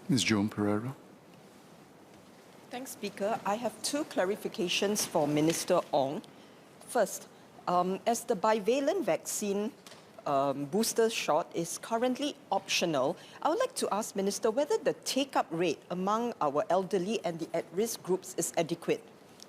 Ms. Joan Pereira. Thanks, Speaker. I have two clarifications for Minister Ong. First, as the bivalent vaccine booster shot is currently optional, I would like to ask Minister whether the take-up rate among our elderly and the at-risk groups is adequate.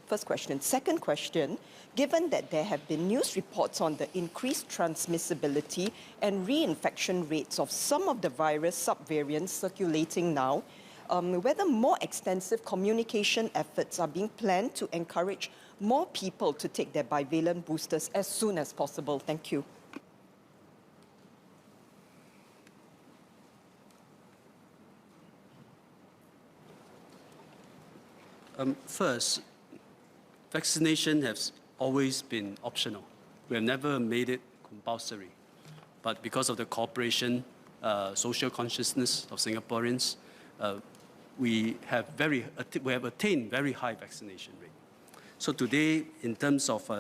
First question. Second question, given that there have been news reports on the increased transmissibility and reinfection rates of some of the virus subvariants circulating now, whether more extensive communication efforts are being planned to encourage more people to take their bivalent boosters as soon as possible. Thank you. First, vaccination has always been optional. We have never made it compulsory. But because of the cooperation, social consciousness of Singaporeans, we have attained very high vaccination rate. So today, in terms of,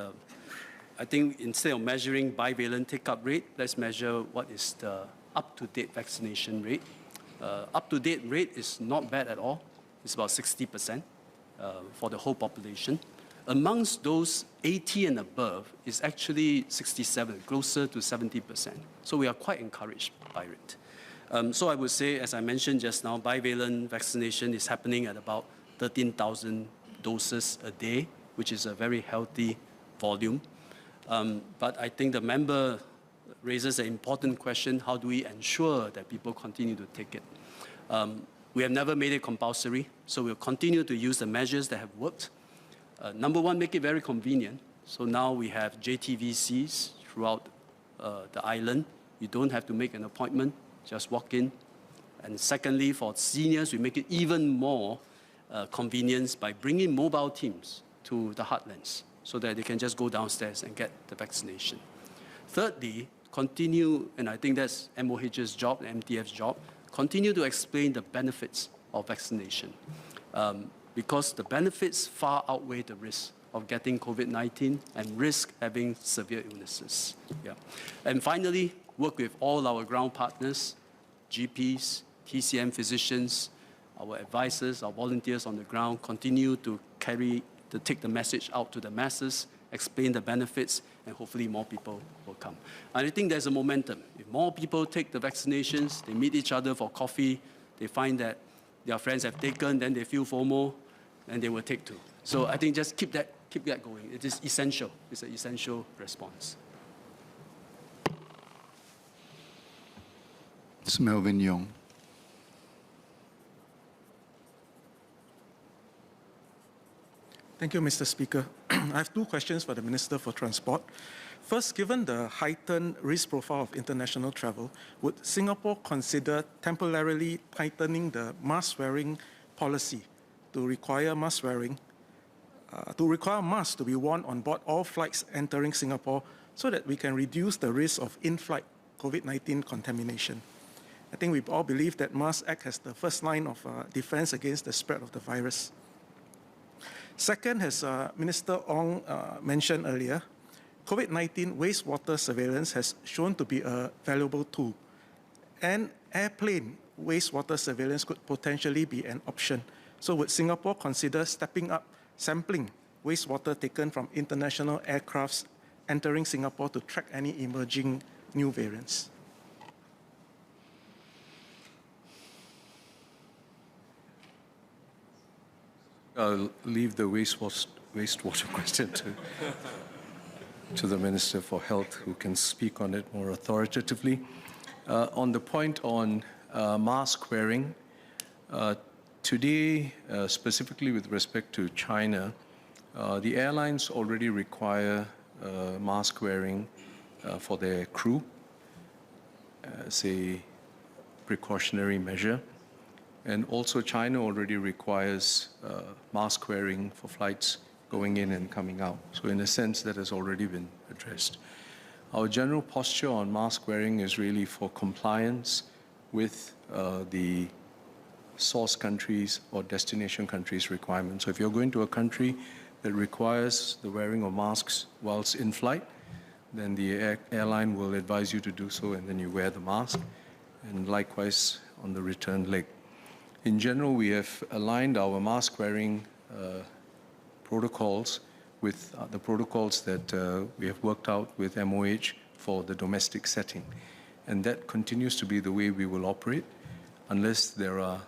I think instead of measuring bivalent take-up rate, let's measure what is the up-to-date vaccination rate. Up-to-date rate is not bad at all. It's about 60% for the whole population. Amongst those 80 and above is actually 67, closer to 70%. So we are quite encouraged by it. So I would say, as I mentioned just now, bivalent vaccination is happening at about 13,000 doses a day, which is a very healthy volume. But I think the member raises an important question: how do we ensure that people continue to take it? We have never made it compulsory, so we'll continue to use the measures that have worked. Number one, make it very convenient. So now we have JTVCs throughout the island. You don't have to make an appointment, just walk in. And secondly, for seniors, we make it even more convenience by bringing mobile teams to the heartlands so that they can just go downstairs and get the vaccination. Thirdly, continue, and I think that's MOH's job, MTF's job, continue to explain the benefits of vaccination. Because the benefits far outweigh the risk of getting COVID-19 and risk having severe illnesses. Yeah. And finally, work with all our ground partners, GPs, TCM physicians, our advisors, our volunteers on the ground, continue to take the message out to the masses, explain the benefits, and hopefully more people will come. And I think there's a momentum. If more people take the vaccinations, they meet each other for coffee, they find that their friends have taken, then they feel FOMO, and they will take too. So I think just keep that going. It is essential. It's an essential response. Ms. Melvin Yong. Thank you, Mr. Speaker. I have two questions for the Minister for Transport. First, given the heightened risk profile of international travel, would Singapore consider temporarily tightening the mask-wearing policy to require masks to be worn on board all flights entering Singapore so that we can reduce the risk of in-flight COVID-19 contamination? I think we all believe that masks act as the first line of defense against the spread of the virus. Second, as Minister Ong mentioned earlier, COVID-19 wastewater surveillance has shown to be a valuable tool, and airplane wastewater surveillance could potentially be an option. So would Singapore consider stepping up sampling wastewater taken from international aircrafts entering Singapore to track any emerging new variants? I'll leave the wastewater question to the Minister for Health, who can speak on it more authoritatively. On the point on mask wearing, today, specifically with respect to China, the airlines already require mask wearing for their crew as a precautionary measure. And also China already requires mask wearing for flights going in and coming out. So in a sense, that has already been addressed. Our general posture on mask wearing is really for compliance with the source countries or destination countries' requirements. So if you're going to a country that requires the wearing of masks whilst in flight, then the airline will advise you to do so, and then you wear the mask, and likewise on the return leg. In general, we have aligned our mask wearing protocols with the protocols that we have worked out with MOH for the domestic setting. And that continues to be the way we will operate unless there are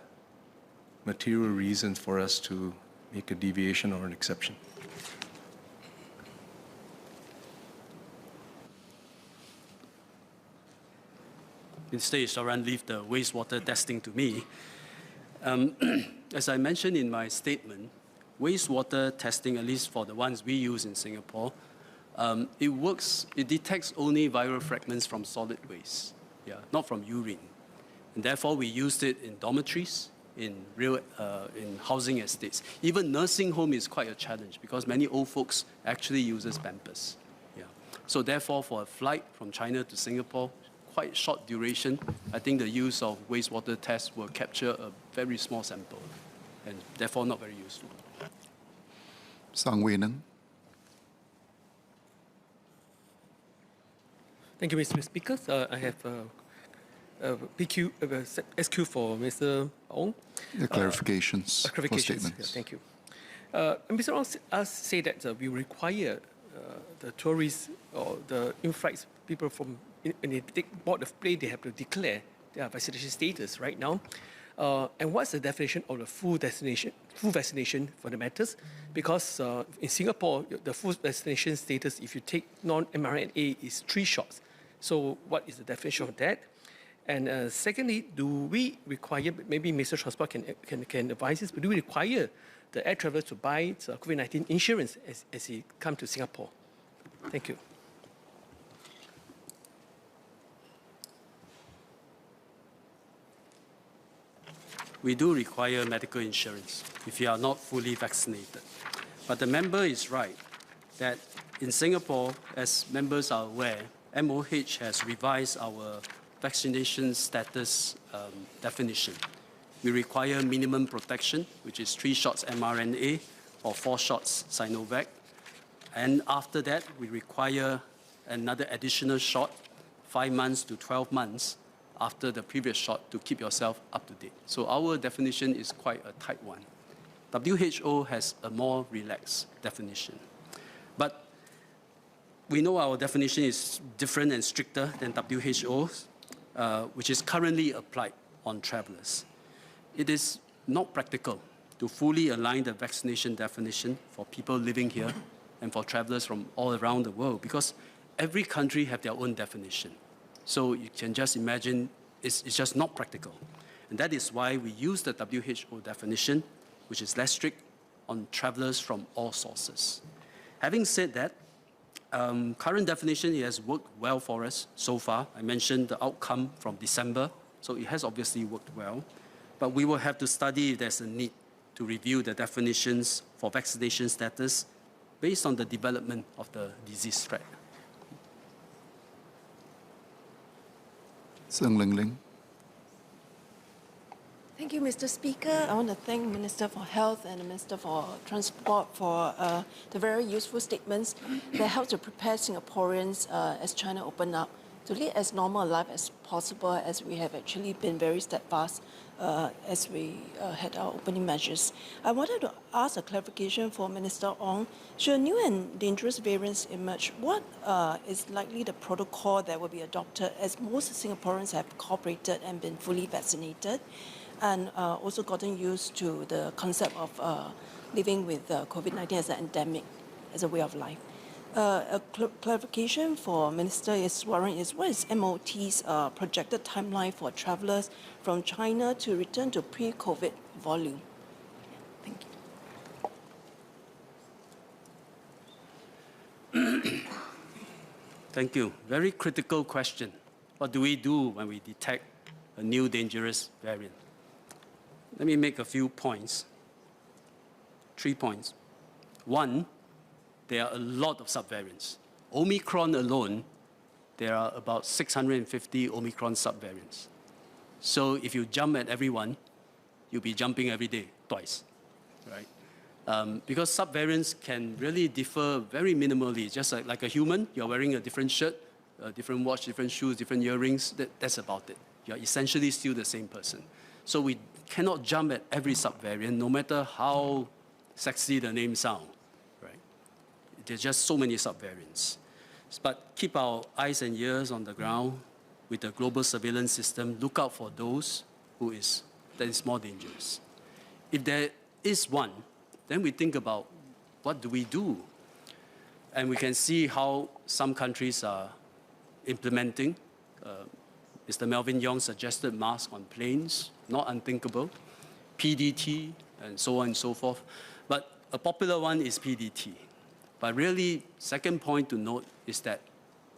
material reasons for us to make a deviation or an exception. Minister Iswaran leave the wastewater testing to me. As I mentioned in my statement, wastewater testing, at least for the ones we use in Singapore, it detects only viral fragments from solid waste, not from urine. And therefore, we used it in dormitories, in housing estates. Even nursing home is quite a challenge because many old folks actually uses Pampers. So therefore, for a flight from China to Singapore, quite short duration, I think the use of wastewater tests will capture a very small sample and therefore not very useful. Sang Wei Neng. Thank you, Mr. Speaker. I have SQ for Mr. Ong. The clarifications for statements. Yeah, thank you. Mr. Ong say that we require the tourists or the in-flight people from when they take board of plane, they have to declare their vaccination status right now. And what's the definition of the full vaccination for the matters? Because in Singapore, the full vaccination status, if you take non-mRNA, is 3 shots. So what is the definition of that? And secondly, do we require, maybe Mr. Transport can advise us, but do we require the air travelers to buy COVID-19 insurance as he come to Singapore? Thank you. We do require medical insurance if you are not fully vaccinated. But the member is right that in Singapore, as members are aware, MOH has revised our vaccination status definition. We require minimum protection, which is 3 shots mRNA or 4 shots Sinovac. And after that, we require another additional shot, 5 months to 12 months, after the previous shot to keep yourself up to date. So our definition is quite a tight one. WHO has a more relaxed definition. But we know our definition is different and stricter than WHO's, which is currently applied on travelers. It is not practical to fully align the vaccination definition for people living here and for travelers from all around the world because every country have their own definition. So you can just imagine it's just not practical. And that is why we use the WHO definition, which is less strict on travelers from all sources. Having said that, current definition has worked well for us so far. I mentioned the outcome from December, so it has obviously worked well. But we will have to study if there's a need to review the definitions for vaccination status based on the development of the disease threat. Seng Ling Ling. Thank you, Mr. Speaker. I want to thank the Minister for Health and the Minister for Transport for the very useful statements that help to prepare Singaporeans as China open up to lead as normal a life as possible, as we have actually been very steadfast as we had our opening measures. I wanted to ask a clarification for Minister Ong. Should new and dangerous variants emerge, what is likely the protocol that will be adopted, as most Singaporeans have cooperated and been fully vaccinated, and also gotten used to the concept of living with COVID-19 as an endemic, as a way of life? A clarification for Minister Iswaran is, what is MOT's projected timeline for travellers from China to return to pre-COVID volume? Thank you. Thank you. Very critical question. What do we do when we detect a new dangerous variant? Let me make a few points. 3 points. One, there are a lot of subvariants. Omicron alone, there are about 650 Omicron subvariants. So if you jump at everyone, you'll be jumping every day, twice, right? Because subvariants can really differ very minimally. Just like a human, you're wearing a different shirt, a different watch, different shoes, different earrings, that's about it. You're essentially still the same person. So we cannot jump at every subvariant, no matter how sexy the name sound, right? There's just so many subvariants. But keep our eyes and ears on the ground with the global surveillance system. Look out for those that is more dangerous. If there is one, then we think about what do we do? And we can see how some countries are implementing. Mr. Melvin Yong suggested masks on planes, not unthinkable. PDT, and so on and so forth. But a popular one is PDT. But really, second point to note is that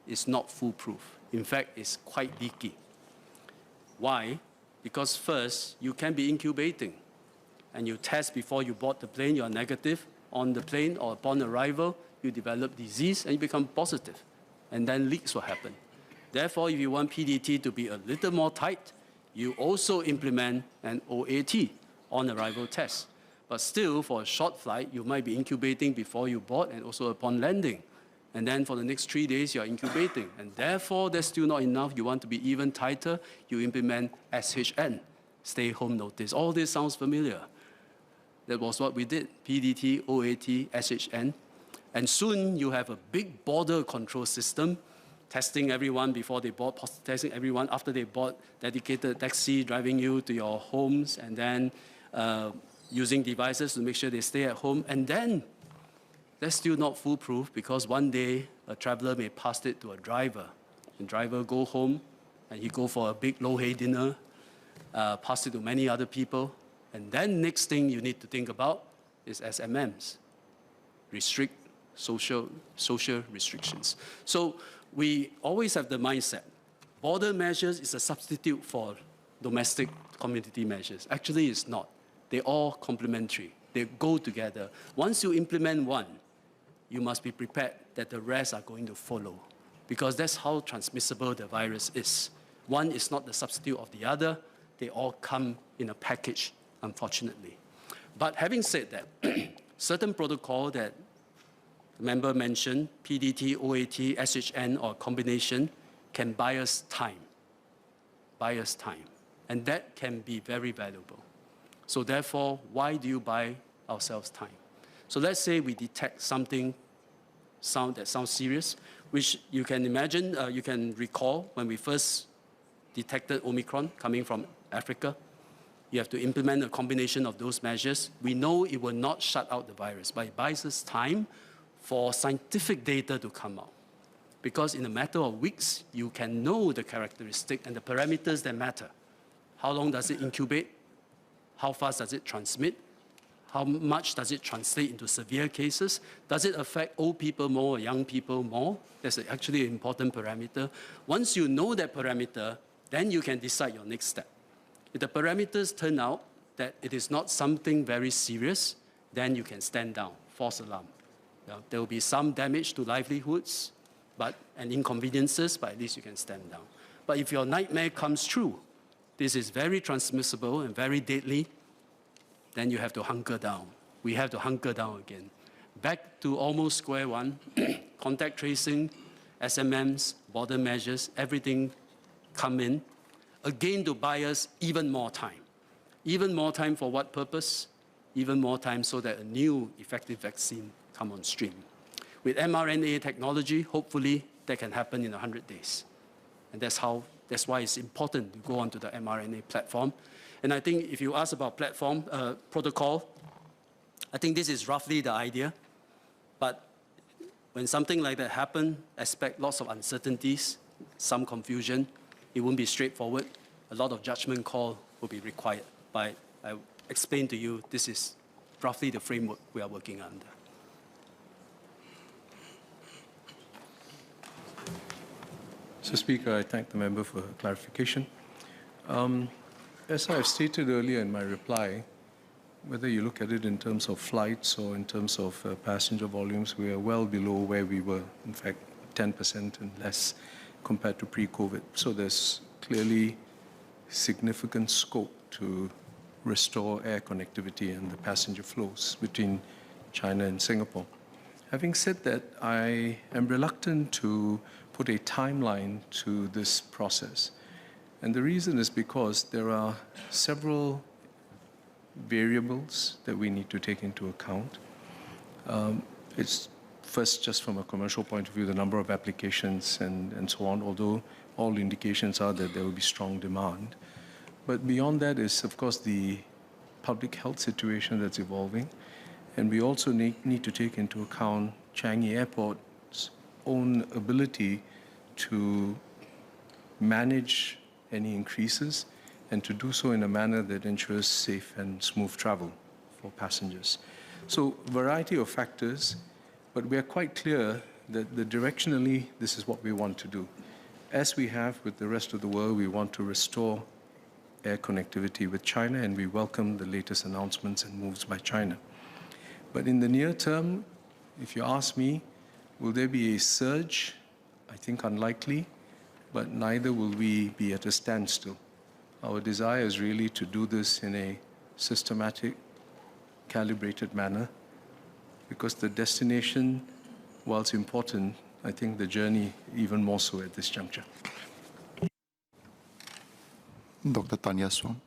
it's not foolproof. In fact, it's quite leaky. Why? Because first, you can be incubating, and you test before you board the plane, you're negative. On the plane or upon arrival, you develop disease and you become positive. And then leaks will happen. Therefore, if you want PDT to be a little more tight, you also implement an OAT, on-arrival test. But still, for a short flight, you might be incubating before you board and also upon landing. And then for the next 3 days, you're incubating. And therefore, that's still not enough. You want to be even tighter, you implement SHN, stay-home notice. All this sounds familiar. That was what we did, PDT, OAT, SHN. And soon you have a big border control system, testing everyone before they board, testing everyone after they board, dedicated taxi driving you to your homes, and then using devices to make sure they stay at home. And then that's still not foolproof, because one day a traveler may pass it to a driver. And driver go home and he go for a big low-hay dinner, pass it to many other people. And then next thing you need to think about is SMMs, restrict social restrictions. So we always have the mindset, border measures is a substitute for domestic community measures. Actually, it's not. They're all complementary. They go together. Once you implement one, you must be prepared that the rest are going to follow, because that's how transmissible the virus is. One is not the substitute of the other. They all come in a package, unfortunately. But having said that, certain protocol that the member mentioned, PDT, OAT, SHN, or combination, can buy us time. Buy us time. And that can be very valuable. So therefore, why do you buy ourselves time? So let's say we detect something that sounds serious, which you can imagine, you can recall when we first detected Omicron coming from Africa. You have to implement a combination of those measures. We know it will not shut out the virus, but it buys us time for scientific data to come out. Because in a matter of weeks, you can know the characteristic and the parameters that matter. How long does it incubate? How fast does it transmit? How much does it translate into severe cases? Does it affect old people more or young people more? That's actually an important parameter. Once you know that parameter, then you can decide your next step. If the parameters turn out that it is not something very serious, then you can stand down, false alarm. There will be some damage to livelihoods and inconveniences, but at least you can stand down. But if your nightmare comes true, this is very transmissible and very deadly, then you have to hunker down. We have to hunker down again. Back to almost square one, contact tracing, SMMs, border measures, everything come in, again to buy us even more time. Even more time for what purpose? Even more time so that a new effective vaccine come on stream. With mRNA technology, hopefully that can happen in 100 days. And that's why it's important to go onto the mRNA platform. And I think if you ask about platform, protocol, I think this is roughly the idea. But when something like that happens, expect lots of uncertainties, some confusion. It won't be straightforward. A lot of judgment call will be required. But I explained to you, this is roughly the framework we are working under. So, Speaker, I thank the member for her clarification. As I have stated earlier in my reply, whether you look at it in terms of flights or in terms of passenger volumes, we are well below where we were, in fact, 10% and less compared to pre-COVID. So there's clearly significant scope to restore air connectivity and the passenger flows between China and Singapore. Having said that, I am reluctant to put a timeline to this process. And the reason is because there are several variables that we need to take into account. It's first, just from a commercial point of view, the number of applications and so on, although all indications are that there will be strong demand. But beyond that is, of course, the public health situation that's evolving. And we also need to take into account Changi Airport's own ability to manage any increases and to do so in a manner that ensures safe and smooth travel for passengers. So, a variety of factors, but we are quite clear that directionally, this is what we want to do. As we have with the rest of the world, we want to restore air connectivity with China, and we welcome the latest announcements and moves by China. But in the near term, if you ask me, will there be a surge? I think unlikely, but neither will we be at a standstill. Our desire is really to do this in a systematic, calibrated manner, because the destination, whilst important, I think the journey even more so at this juncture. Dr. Tanya Swan.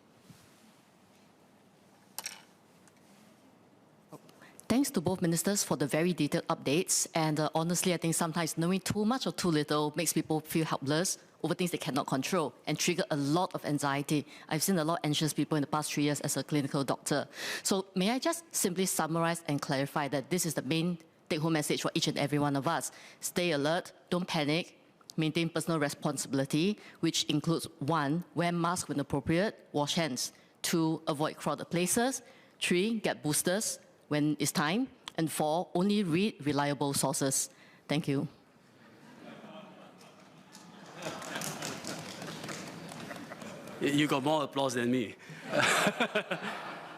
Thanks to both ministers for the very detailed updates. And honestly, I think sometimes knowing too much or too little makes people feel helpless over things they cannot control and trigger a lot of anxiety. I've seen a lot of anxious people in the past 3 years as a clinical doctor. So may I just simply summarize and clarify that this is the main take-home message for each and every one of us. Stay alert, don't panic, maintain personal responsibility, which includes 1, wear masks when appropriate, wash hands. 2, avoid crowded places. 3, get boosters when it's time. And 4, only read reliable sources. Thank you. You got more applause than me.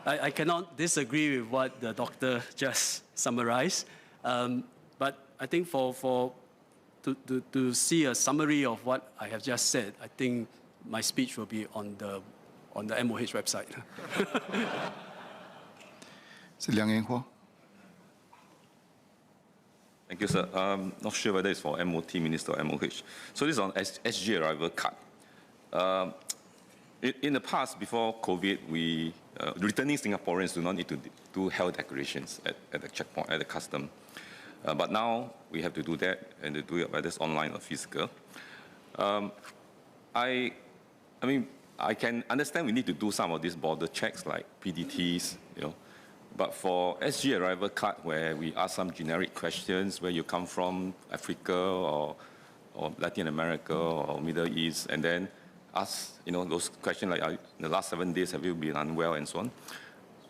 I cannot disagree with what the doctor just summarized. But I think to see a summary of what I have just said, I think my speech will be on the MOH website. Liang Eng-Hua. Thank you, sir. Not sure whether it's for MOT, Minister or MOH. So this is on SG arrival card. In the past, before COVID, returning Singaporeans do not need to do health declarations at the checkpoint, at the custom. But now we have to do that, and to do it whether it's online or physical. I mean, I can understand we need to do some of these border checks like PDTs, you know. But for SG arrival card, where we ask some generic questions, where you come from, Africa or Latin America or Middle East, and then ask, you know, those questions like, in the last 7 days, have you been unwell, and so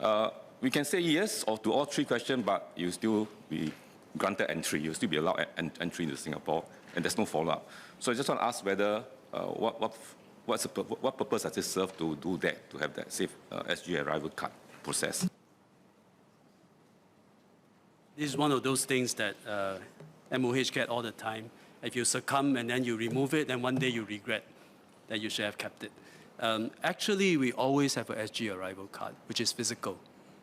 on. We can say yes or to all 3 questions, but you still be granted entry. You'll still be allowed entry into Singapore, and there's no follow-up. So I just want to ask whether, what purpose does it serve to do that, to have that safe SG arrival card process? This is one of those things that MOH get all the time. If you succumb and then you remove it, then one day you regret that you should have kept it. Actually, we always have a SG arrival card, which is physical.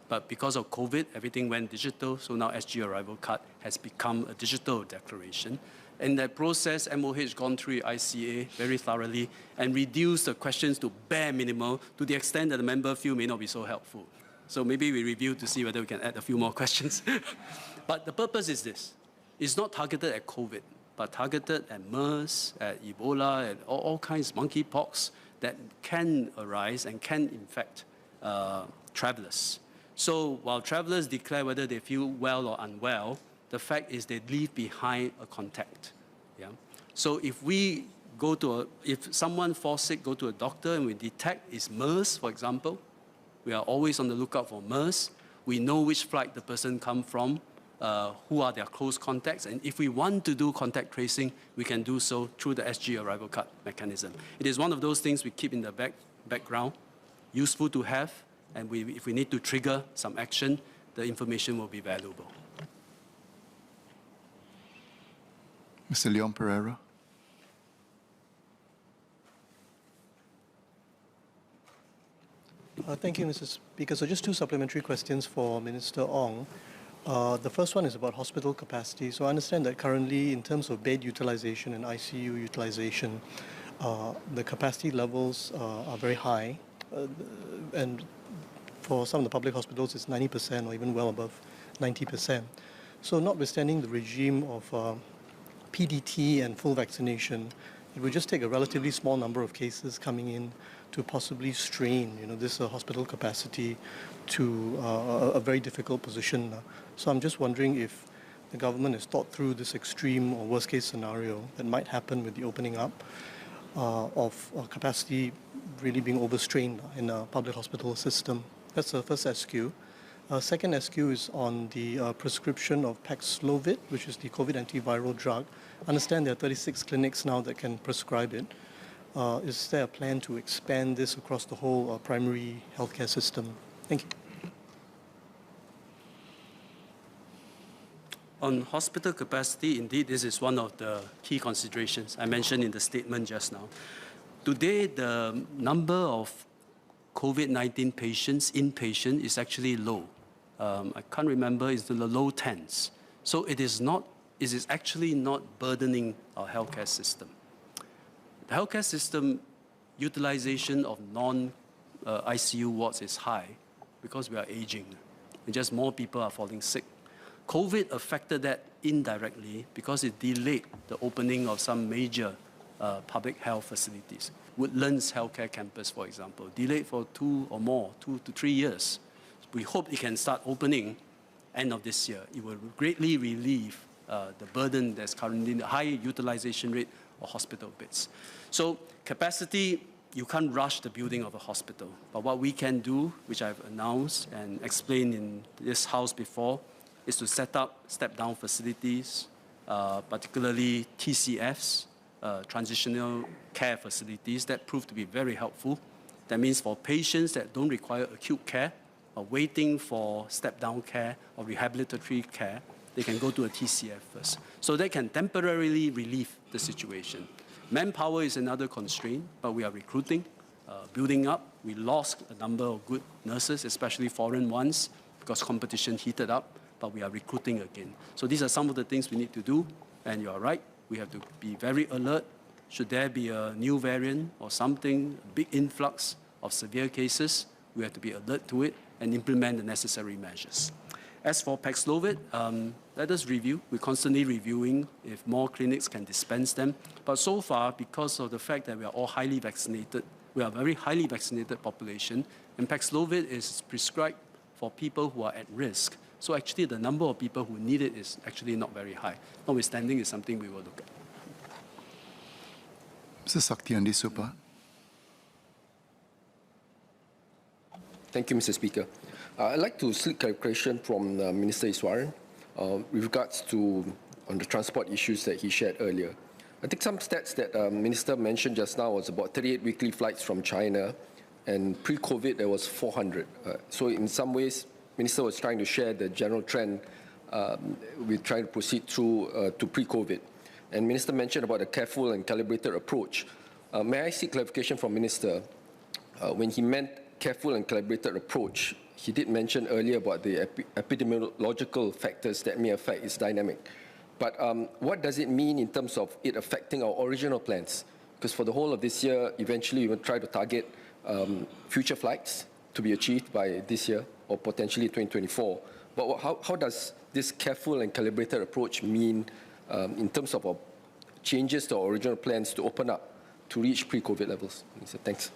But because of COVID, everything went digital, so now SG arrival card has become a digital declaration. In that process, MOH gone through ICA very thoroughly and reduced the questions to bare minimal to the extent that the member feel may not be so helpful. So maybe we review to see whether we can add a few more questions. But the purpose is this. It's not targeted at COVID, but targeted at MERS, at Ebola, and all kinds of monkeypox that can arise and can infect travelers. So while travelers declare whether they feel well or unwell, the fact is they leave behind a contact. Yeah? So if someone falls sick, go to a doctor and we detect it's MERS, for example, we are always on the lookout for MERS. We know which flight the person come from, who are their close contacts, and if we want to do contact tracing, we can do so through the SG arrival card mechanism. It is one of those things we keep in the background, useful to have, and if we need to trigger some action, the information will be valuable. Mr. Leon Pereira. Thank you, Mr. Speaker. So just 2 supplementary questions for Minister Ong. The first one is about hospital capacity. So I understand that currently, in terms of bed utilization and ICU utilization, the capacity levels are very high, and For some of the public hospitals, it's 90% or even well above 90%. So notwithstanding the regime of PDT and full vaccination, it would just take a relatively small number of cases coming in to possibly strain, this hospital capacity to a very difficult position. So I'm just wondering if the government has thought through this extreme or worst case scenario that might happen with the opening up of capacity really being overstrained in a public hospital system. That's the first SQ. Second SQ is on the prescription of Paxlovid, which is the COVID antiviral drug. I understand there are 36 clinics now that can prescribe it. Is there a plan to expand this across the whole primary healthcare system? Thank you. On hospital capacity, indeed, this is one of the key considerations I mentioned in the statement just now. Today, the number of COVID-19 patients, inpatient, is actually low. I can't remember, it's in the low tens. So it is actually not burdening our healthcare system. The healthcare system utilization of non-ICU wards is high because we are aging and just more people are falling sick. COVID affected that indirectly because it delayed the opening of some major public health facilities. Woodlands Healthcare Campus, for example, delayed for 2 to 3 years. We hope it can start opening end of this year. It will greatly relieve the burden that's currently in the high utilization rate of hospital beds. So capacity, you can't rush the building of a hospital. But what we can do, which I've announced and explained in this house before, is to set up step-down facilities, particularly TCFs, transitional care facilities that prove to be very helpful. That means for patients that don't require acute care or waiting for step-down care or rehabilitatory care, they can go to a TCF first. So they can temporarily relieve the situation. Manpower is another constraint, but we are recruiting, building up. We lost a number of good nurses, especially foreign ones, because competition heated up, but we are recruiting again. So these are some of the things we need to do, and you are right. We have to be very alert. Should there be a new variant or something, a big influx of severe cases, we have to be alert to it and implement the necessary measures. As for Paxlovid, let us review. We're constantly reviewing if more clinics can dispense them. But so far, because of the fact that we are all highly vaccinated, we are a very highly vaccinated population, and Paxlovid is prescribed for people who are at risk. So actually, the number of people who need it is actually not very high. Notwithstanding, is something we will look at. Mr. Saktiandi Supa. Thank you, Mr. Speaker. I'd like to seek clarification from Minister Iswaran with regards to on the transport issues that he shared earlier. I think some stats that Minister mentioned just now was about 38 weekly flights from China, and pre-COVID there was 400. So in some ways, Minister was trying to share the general trend with trying to proceed through to pre-COVID. And Minister mentioned about a careful and calibrated approach. May I seek clarification from Minister when he meant careful and calibrated approach? He did mention earlier about the epidemiological factors that may affect its dynamic. But what does it mean in terms of it affecting our original plans? Because for the whole of this year, eventually we will try to target future flights to be achieved by this year or potentially 2024. But how does this careful and calibrated approach mean in terms of our changes to our original plans to open up to reach pre-COVID levels? So thanks.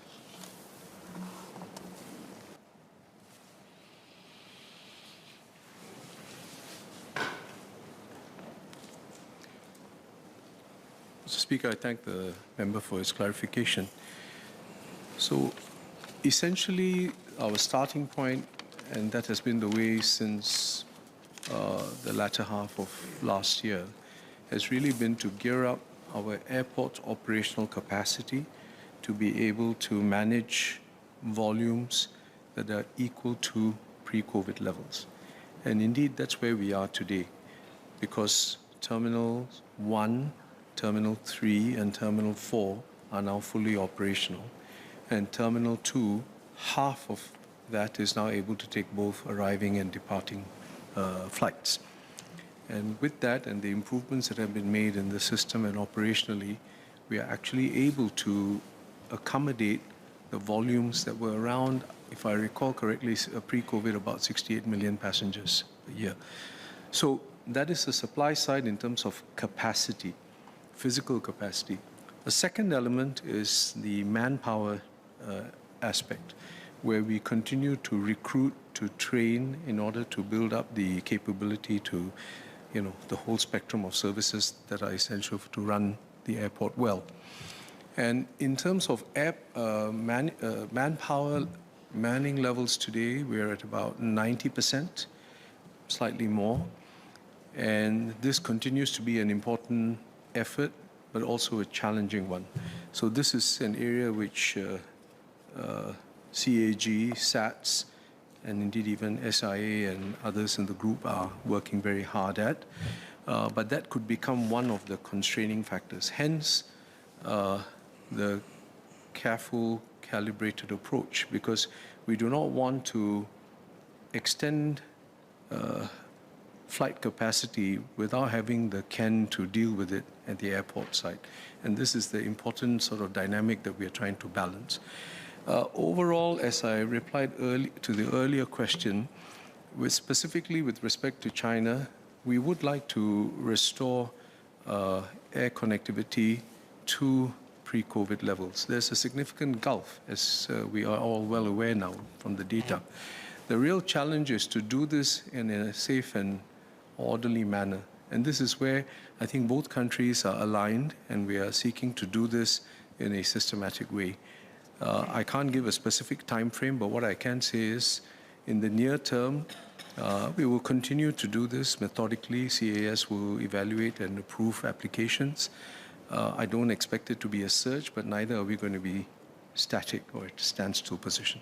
Mr. Speaker, I thank the member for his clarification. So essentially, our starting point, and that has been the way since the latter half of last year, has really been to gear up our airport operational capacity to be able to manage volumes that are equal to pre-COVID levels. And indeed, that's where we are today, because Terminal 1, Terminal 3 and Terminal 4 are now fully operational. And Terminal 2, half of that is now able to take both arriving and departing flights. And with that and the improvements that have been made in the system and operationally, we are actually able to accommodate the volumes that were around if I recall correctly, pre-COVID about 68 million passengers a year. So that is the supply side in terms of capacity, physical capacity. The second element is the manpower aspect, where we continue to recruit, to train in order to build up the capability to, the whole spectrum of services that are essential to run the airport well. And in terms of manpower, manning levels today, we're at about 90%, slightly more. And this continues to be an important effort, but also a challenging one. So this is an area which CAG, SATS, and indeed even SIA and others in the group are working very hard at. But that could become one of the constraining factors. Hence, the careful, calibrated approach, because we do not want to extend flight capacity without having the can to deal with it at the airport site. And this is the important sort of dynamic that we are trying to balance. Overall, as I replied to the earlier question, specifically with respect to China, we would like to restore air connectivity to pre-COVID levels. There's a significant gulf, as we are all well aware now from the data. The real challenge is to do this in a safe and orderly manner. And this is where I think both countries are aligned, and we are seeking to do this in a systematic way. I can't give a specific time frame, but what I can say is in the near term, we will continue to do this methodically. CAS will evaluate and approve applications. I don't expect it to be a surge, but neither are we going to be static or at a standstill position.